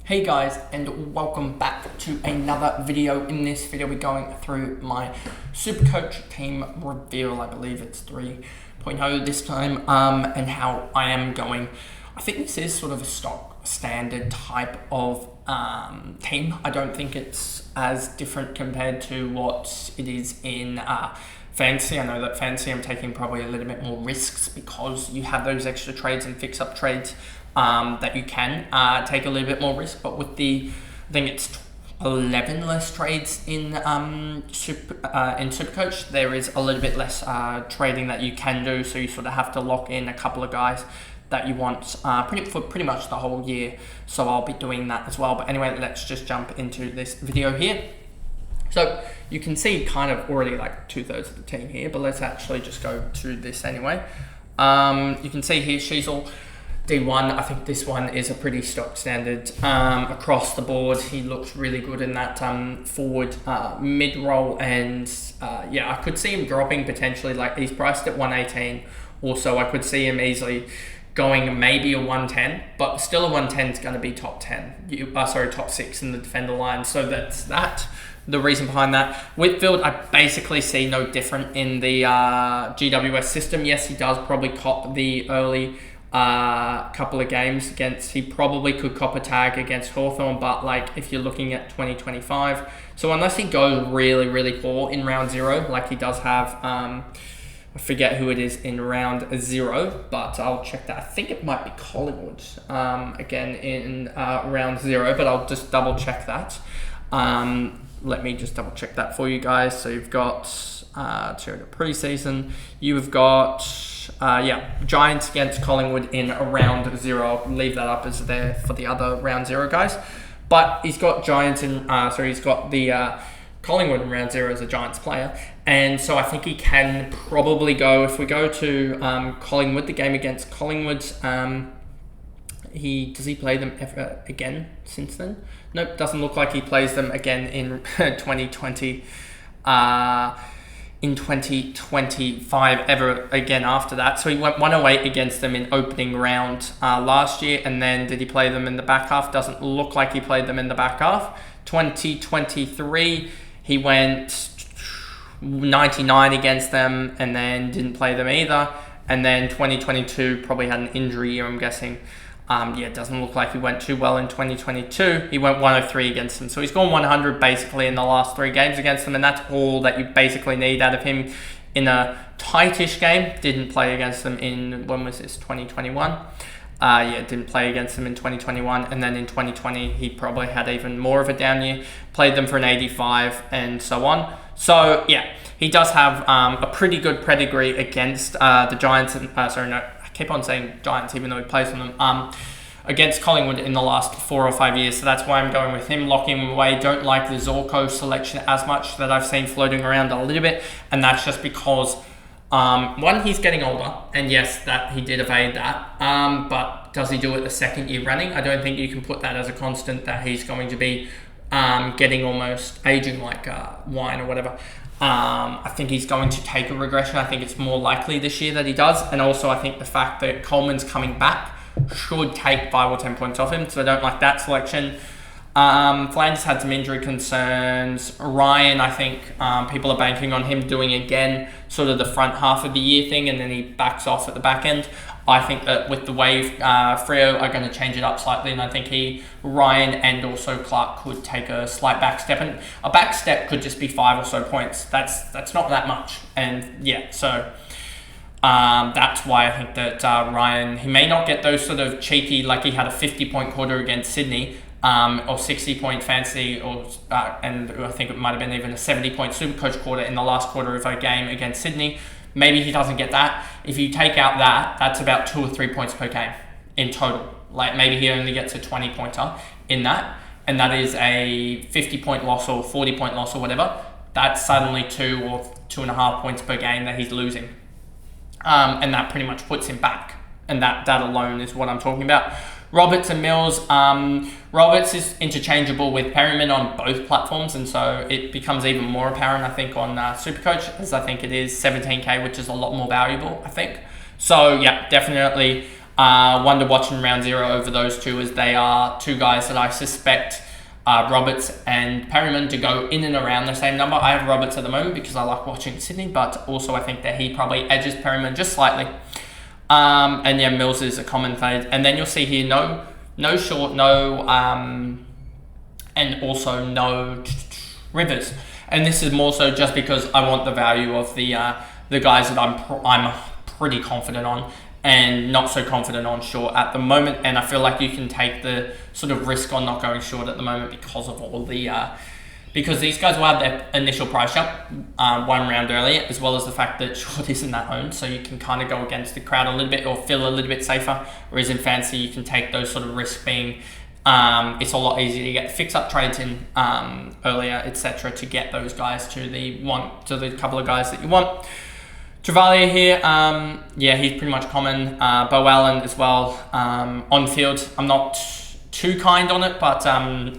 Hey guys, and welcome back to another video. In this video we're going through my SuperCoach team reveal. I believe it's 3.0 this time, and how I am going. I think this is sort of a stock standard type of team. I don't think it's as different compared to what it is in Fantasy. I know that Fantasy I'm taking probably a little bit more risks because you have those extra trades and fix-up trades that you can take a little bit more risk, but with I think it's 11 less trades in SuperCoach, there is a little bit less trading that you can do, so you sort of have to lock in a couple of guys that you want for pretty much the whole year, so I'll be doing that as well. But anyway, let's just jump into this video here. So you can see kind of already like 2/3 of the team here, but let's actually just go to this anyway. You can see here she's all D1. I think this one is a pretty stock standard across the board. He looks really good in that forward mid roll, and yeah, I could see him dropping potentially. Like, he's priced at 118. Also, I could see him easily going maybe a 110, but still a 110 is going to be top 10. Top 6 in the defender line. So that's that. The reason behind that. Whitfield, I basically see no different in the GWS system. Yes, he does probably cop the early couple of games against, he probably could cop a tag against Hawthorn, but like if you're looking at 2025, so unless he goes really poor in round 0, like he does have, I forget who it is in round 0, but I'll check that. I think it might be Collingwood again in round 0, but I'll just double check that. Let me just double check that for you guys. So you've got preseason, you've got Giants against Collingwood in a round 0. I'll leave that up as there for the other round 0 guys. But he's got Giants in, he's got the Collingwood in round 0 as a Giants player. And so I think he can probably go, if we go to Collingwood, the game against Collingwood, does he play them ever again since then? Nope, doesn't look like he plays them again in 2020. In 2025 ever again after that. So he went 108 against them in opening round last year, and then did he play them in the back half? Doesn't look like he played them in the back half. 2023 he went 99 against them and then didn't play them either. And then 2022 probably had an injury year, I'm guessing. It doesn't look like he went too well in 2022. He went 103 against them. So he's gone 100 basically in the last 3 games against them, and that's all that you basically need out of him in a tightish game. Didn't play against them in, when was this, 2021? Didn't play against them in 2021, and then in 2020 he probably had even more of a down year. Played them for an 85 and so on. So yeah, he does have a pretty good pedigree against the Giants. I keep on saying Giants even though he plays on them, against Collingwood in the last 4 or 5 years. So that's why I'm going with him, locking him away. Don't like the Zorko selection as much that I've seen floating around a little bit, and that's just because one, he's getting older, and yes, that he did evade that, but does he do it the second year running? I don't think you can put that as a constant that he's going to be getting almost aging like wine or whatever. I think he's going to take a regression. I think it's more likely this year that he does. And also I think the fact that Coleman's coming back should take 5 or 10 points off him. So I don't like that selection. Flanders had some injury concerns. Ryan, I think people are banking on him doing again sort of the front half of the year thing, and then he backs off at the back end. I think that with the wave, Freo are going to change it up slightly, and I think Ryan and also Clark could take a slight back step, and a back step could just be 5 or so points. That's not that much, and yeah, so that's why I think that Ryan, he may not get those sort of cheeky, like he had a 50-point quarter against Sydney, or 60-point fantasy, and I think it might have been even a 70-point SuperCoach quarter in the last quarter of a game against Sydney. Maybe he doesn't get that. If you take out that, that's about 2 or 3 points per game in total. Like maybe he only gets a 20-pointer in that, and that is a 50-point loss or 40-point loss or whatever. That's suddenly 2 or 2.5 points per game that he's losing. And that pretty much puts him back. And that alone is what I'm talking about. Roberts and Mills. Roberts is interchangeable with Perryman on both platforms, and so it becomes even more apparent, I think, on SuperCoach, as I think it is 17k, which is a lot more valuable, I think. So yeah, definitely one to watch in round 0 over those two, as they are two guys that I suspect Roberts and Perryman to go in and around the same number. I have Roberts at the moment because I like watching Sydney, but also I think that he probably edges Perryman just slightly. And yeah, Mills is a common fade. And then you'll see here no Short, no and also no Rivers. And this is more so just because I want the value of the guys that I'm pretty confident on, and not so confident on Short at the moment. And I feel like you can take the sort of risk on not going Short at the moment because of all the because these guys will have their initial price jump one round earlier, as well as the fact that Short isn't that owned, so you can kind of go against the crowd a little bit or feel a little bit safer. Whereas in fantasy, you can take those sort of risks, being it's a lot easier to get fix-up trades in earlier, etc., to get those guys to the couple of guys that you want. Travalia here, yeah, he's pretty much common. Bo Allen as well, on field. I'm not too kind on it, but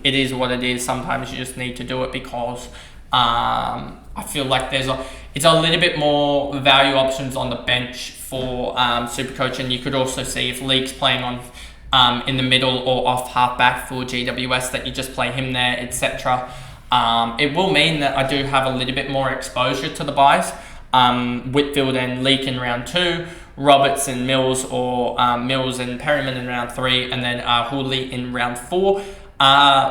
it is what it is. Sometimes you just need to do it because I feel like it's a little bit more value options on the bench for SuperCoach, and you could also see if League's playing on in the middle or off halfback for GWS, that you just play him there, etc. It will mean that I do have a little bit more exposure to the buys. Whitfield and Leake in round 2, Roberts and Mills, or Mills and Perryman in round 3, and then Hooley in round 4,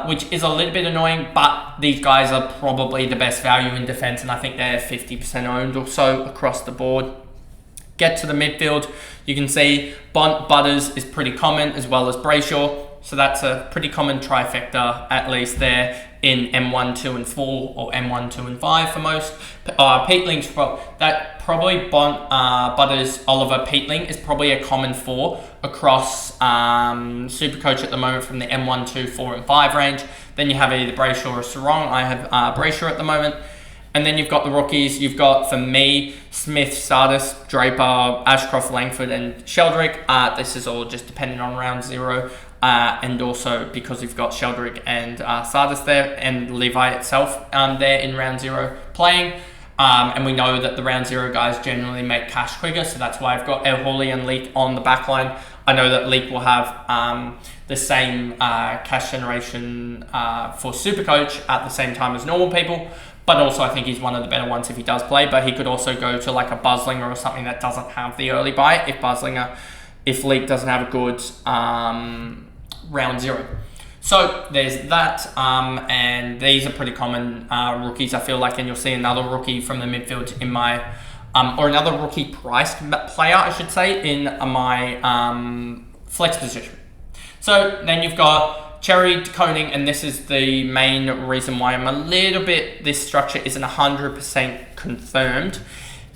which is a little bit annoying, but these guys are probably the best value in defence, and I think they're 50% owned or so across the board. Get to the midfield, you can see Butters is pretty common, as well as Brayshaw, so that's a pretty common trifecta, at least there, in M1, 2 and 4, or M1, 2 and 5 for most. Peatling's probably Butters, Oliver, Peatling is probably a common 4 across SuperCoach at the moment from the M1, 2, 4 and 5 range. Then you have either Brayshaw or Sarong. I have Brayshaw at the moment. And then you've got the rookies. You've got, for me, Smith, Sardis, Draper, Ashcroft, Langford and Sheldrick. This is all just dependent on round 0. And also because you've got Sheldrick and Sardis there, and Levi itself there in round 0 playing. And we know that the round 0 guys generally make cash quicker, so that's why I've got El Hawley and Leak on the back line. I know that Leak will have the same cash generation for SuperCoach at the same time as normal people, but also I think he's one of the better ones if he does play. But he could also go to like a Buzzlinger or something that doesn't have the early buy if Leak doesn't have a good round 0. So there's that, and these are pretty common rookies, I feel like, and you'll see another rookie from the midfield in my, or another rookie priced player, I should say, in my flex position. So then you've got Cherry, DeConing, and this is the main reason why I'm a little bit, this structure isn't 100% confirmed,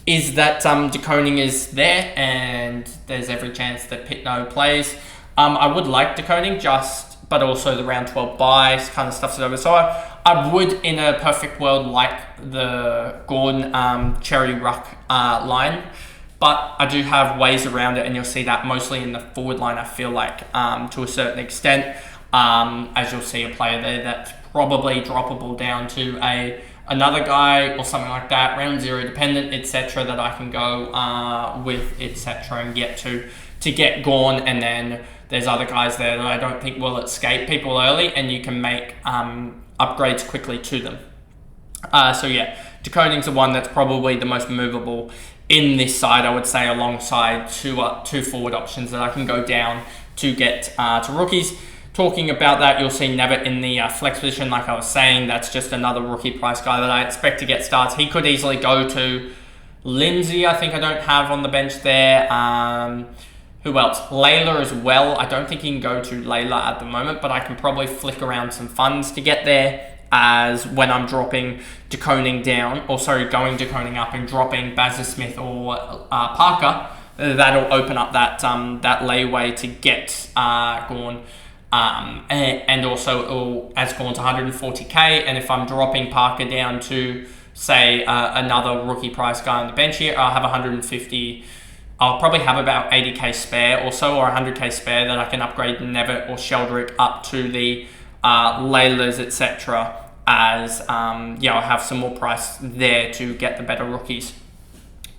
is that DeConing is there, and there's every chance that Pitno plays. I would like DeConing, but also the round 12 buys kind of stuffs it over. So I would, in a perfect world, like the Gordon Cherry Ruck line, but I do have ways around it, and you'll see that mostly in the forward line, I feel like, to a certain extent, as you'll see a player there that's probably droppable down to another guy or something like that, round 0 dependent, etc., that I can go with, etc., and get to get Gorn, and then there's other guys there that I don't think will escape people early, and you can make upgrades quickly to them. So yeah, DeConing's the one that's probably the most movable in this side, I would say, alongside two forward options that I can go down to get to rookies. Talking about that, you'll see Nevitt in the flex position, like I was saying. That's just another rookie price guy that I expect to get starts. He could easily go to Lindsay, I think I don't have on the bench there. Who else? Layla as well. I don't think he can go to Layla at the moment, but I can probably flick around some funds to get there, as when I'm dropping DeConing down, or sorry, going DeConing up and dropping Bazza Smith or Parker, that'll open up that layaway to get Gorn. And also it'll, as Gorn's 140k, and if I'm dropping Parker down to, say, another rookie price guy on the bench here, I'll have 150. I'll probably have about 80k spare or so, or 100k spare, that I can upgrade Nevitt or Sheldrick up to the Laylas, etc. As I'll have some more price there to get the better rookies.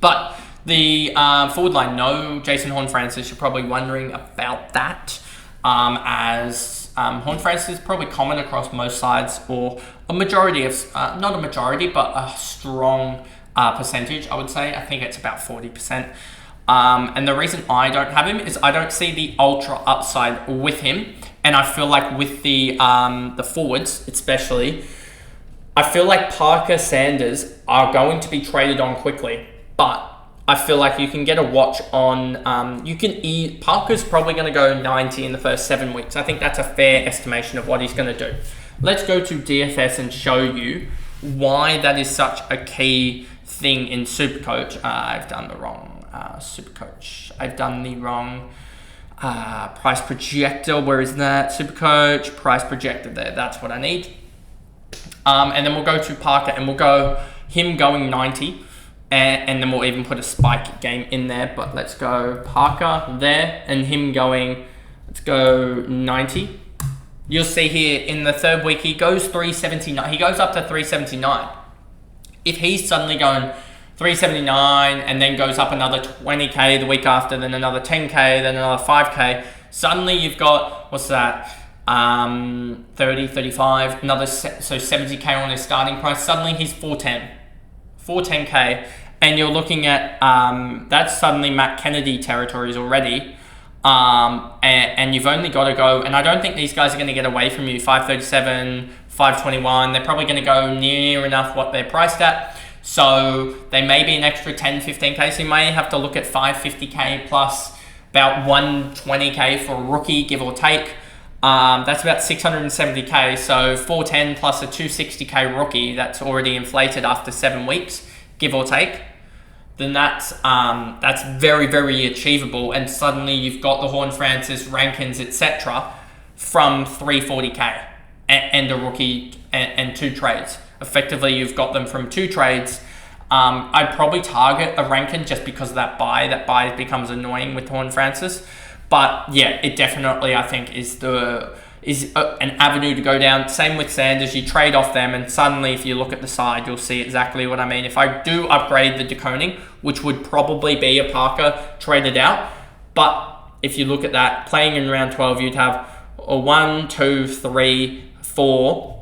But The forward line, no Jason Horne-Francis. You're probably wondering about that, as Horne-Francis is probably common across most sides, or a majority of, not a majority, but a strong percentage, I would say. I think it's about 40%. And the reason I don't have him is I don't see the ultra upside with him. And I feel like with the forwards, especially, I feel like Parker, Sanders are going to be traded on quickly. But I feel like you can get a watch on, Parker's probably going to go 90 in the first 7 weeks. I think that's a fair estimation of what he's going to do. Let's go to DFS and show you why that is such a key thing in SuperCoach. I've done the wrong SuperCoach. I've done the wrong price projector. Where is that? SuperCoach, price projector there. That's what I need. And then we'll go to Parker and we'll go him going 90. And then we'll even put a spike game in there. But let's go Parker there and him going, let's go 90. You'll see here in the third week, he goes 379. He goes up to 379. If he's suddenly going 379 and then goes up another 20K the week after, then another 10K, then another 5K, suddenly you've got, what's that? 30, 35, another, so 70K on his starting price. Suddenly he's 410K. And you're looking at, that's suddenly Matt Kennedy territories already. And you've only got to go, and I don't think these guys are going to get away from you, 537, 521. They're probably going to go near enough what they're priced at. So they may be an extra 10, 15K. So you may have to look at 550K plus about 120K for a rookie, give or take. That's about 670K. So 410 plus a 260K rookie, that's already inflated after 7 weeks, give or take. Then that's very, very achievable. And suddenly you've got the Horne-Francis, Rankins, etc. from 340K and a rookie and 2 trades. Effectively, you've got them from 2 trades. I'd probably target a Rankin just because of that buy. That buy becomes annoying with Horne-Francis. But yeah, it definitely, I think, is an avenue to go down. Same with Sanders. You trade off them, and suddenly, if you look at the side, you'll see exactly what I mean. If I do upgrade the DeConing, which would probably be a Parker traded out, but if you look at that, playing in round 12, you'd have a 1, 2, 3, 4,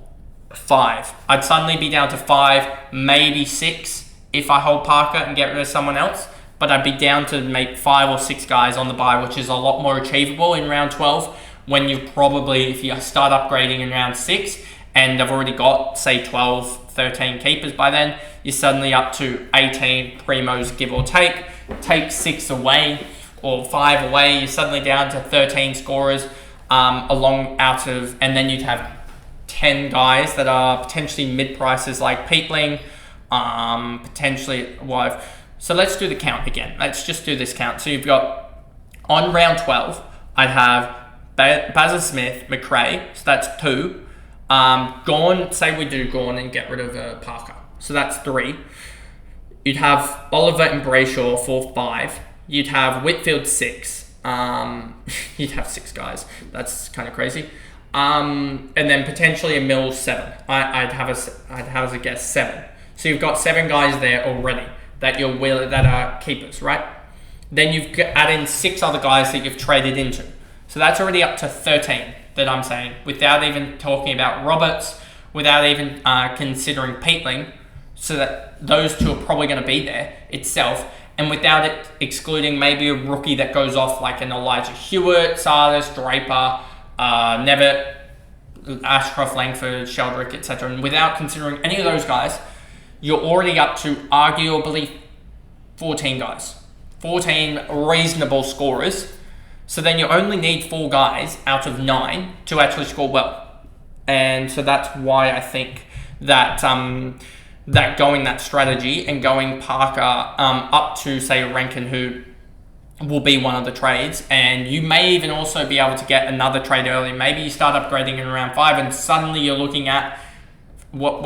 5. I'd suddenly be down to 5, maybe 6 if I hold Parker and get rid of someone else. But I'd be down to make 5 or 6 guys on the bye, which is a lot more achievable in round 12. When you probably, if you start upgrading in round 6 and I've already got, say, 12, 13 keepers by then, you're suddenly up to 18 primos, give or take. Take 6 away or 5 away, you're suddenly down to 13 scorers and then you'd have 10 guys that are potentially mid-prices like Peatling, potentially, so let's do the count again. Let's just do this count. So you've got, on round 12, I'd have Bazza Smith, McRae, so that's 2. Gawn, say we do Gawn and get rid of Parker. So that's 3. You'd have Oliver and Brayshaw for 5. You'd have Whitfield 6. You'd have 6 guys. That's kind of crazy. And then potentially a Mills 7. I'd have as a guess 7. So you've got 7 guys there already that are keepers, right? Then you've add in 6 other guys that you've traded into. So that's already up to 13 that I'm saying, without even talking about Roberts, without even considering Peatling, so that those 2 are probably going to be there itself, and without it excluding maybe a rookie that goes off like an Elijah Hewitt, Sardis, Draper, Nevitt, Ashcroft, Langford, Sheldrick, etc. And without considering any of those guys, you're already up to arguably 14 guys. 14 reasonable scorers. So then you only need 4 guys out of 9 to actually score well. And so that's why I think that that going that strategy and going Parker up to, say, Rankin, who will be one of the trades, and you may even also be able to get another trade early. Maybe you start upgrading in round 5 and suddenly you're looking at what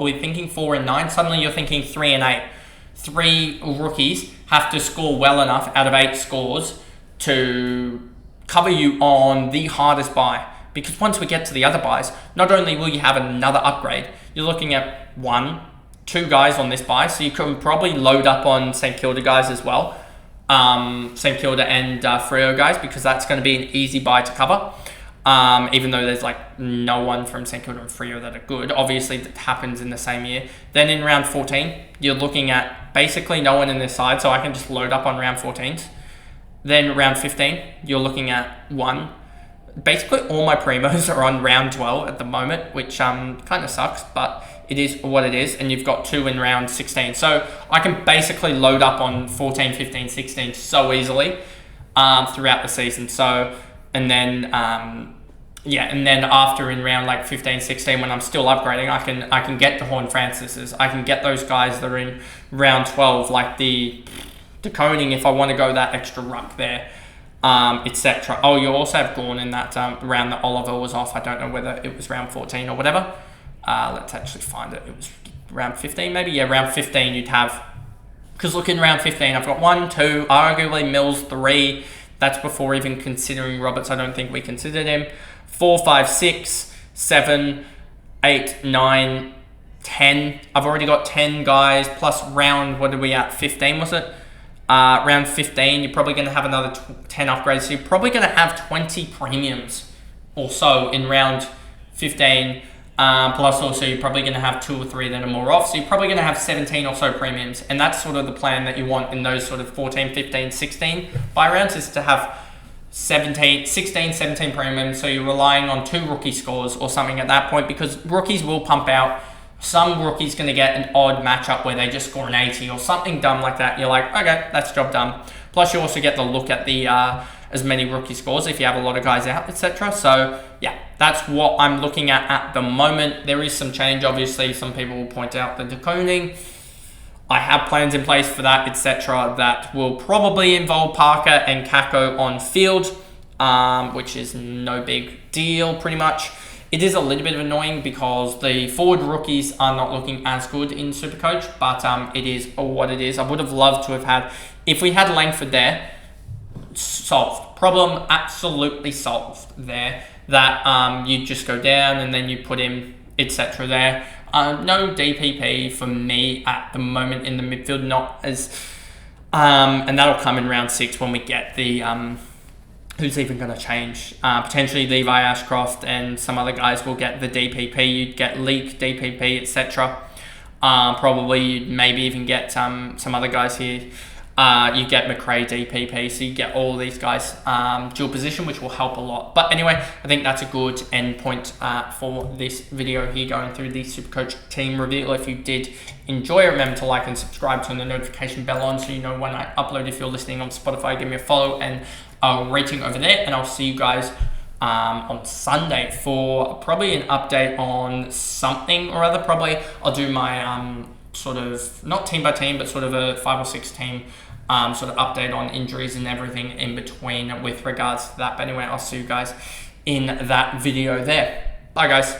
we're thinking, 4 and 9. Suddenly you're thinking 3 and 8. 3 rookies have to score well enough out of 8 scores to cover you on the hardest buy. Because once we get to the other buys, not only will you have another upgrade, you're looking at 1, 2 guys on this bye, so you can probably load up on St Kilda guys as well. St Kilda and Freo guys, because that's going to be an easy bye to cover. Even though there's like no one from St Kilda and Freo that are good. Obviously, that happens in the same year. Then in round 14, you're looking at basically no one in this side, so I can just load up on round 14s. Then round 15, you're looking at 1. Basically, all my primos are on round 12 at the moment, which kind of sucks, but it is what it is. And you've got 2 in round 16. So I can basically load up on 14, 15, 16 so easily throughout the season. So, and then, and then after in round like 15, 16, when I'm still upgrading, I can get the Horn Francis's. I can get those guys that are in round 12, like the Koning, if I want to go that extra ruck there, etc. Oh, you also have Gorn in that round that Oliver was off. I don't know whether it was round 14 or whatever. Let's actually find it. It was round 15 maybe? Yeah, round 15 you'd have... Because look, in round 15, I've got 1, 2, arguably Mills 3. That's before even considering Roberts. I don't think we considered him. 4, 5, 6, 7, 8, 9, 10. I've already got 10 guys plus round... What are we at? 15 was it? Round 15, you're probably going to have another 10 upgrades. So you're probably going to have 20 premiums or so in round 15. Plus also you're probably going to have 2 or 3 that are more off. So you're probably going to have 17 or so premiums. And that's sort of the plan that you want in those sort of 14, 15, 16 buy rounds, is to have 16, 17 premiums. So you're relying on 2 rookie scores or something at that point, because rookies will pump out. Some rookie's going to get an odd matchup where they just score an 80 or something dumb like that. You're like, okay, that's job done. Plus, you also get the look at the as many rookie scores if you have a lot of guys out, etc. So, yeah, that's what I'm looking at the moment. There is some change, obviously. Some people will point out the deconing. I have plans in place for that, etc. That will probably involve Parker and Kako on field, which is no big deal, pretty much. It is a little bit annoying because the forward rookies are not looking as good in SuperCoach, but it is what it is. I would have loved to have had, if we had Langford there, solved. Problem absolutely solved there. That you just go down and then you put him, etc. there. No DPP for me at the moment in the midfield, not as... and that'll come in round 6 when we get the... who's even going to change? Potentially Levi Ashcroft and some other guys will get the DPP. You'd get Leak, DPP, etc. Probably you'd maybe even get some other guys here. You get McRae, DPP, so you get all these guys dual position, which will help a lot. But anyway, I think that's a good end point for this video here, going through the SuperCoach team reveal. If you did enjoy it, remember to like and subscribe, turn the notification bell on so you know when I upload. If you're listening on Spotify, give me a follow and a rating over there, and I'll see you guys on Sunday for probably an update on something or other. Probably I'll do my sort of, not team by team, but sort of a 5 or 6 team sort of update on injuries and everything in between with regards to that. But anyway, I'll see you guys in that video there. Bye guys.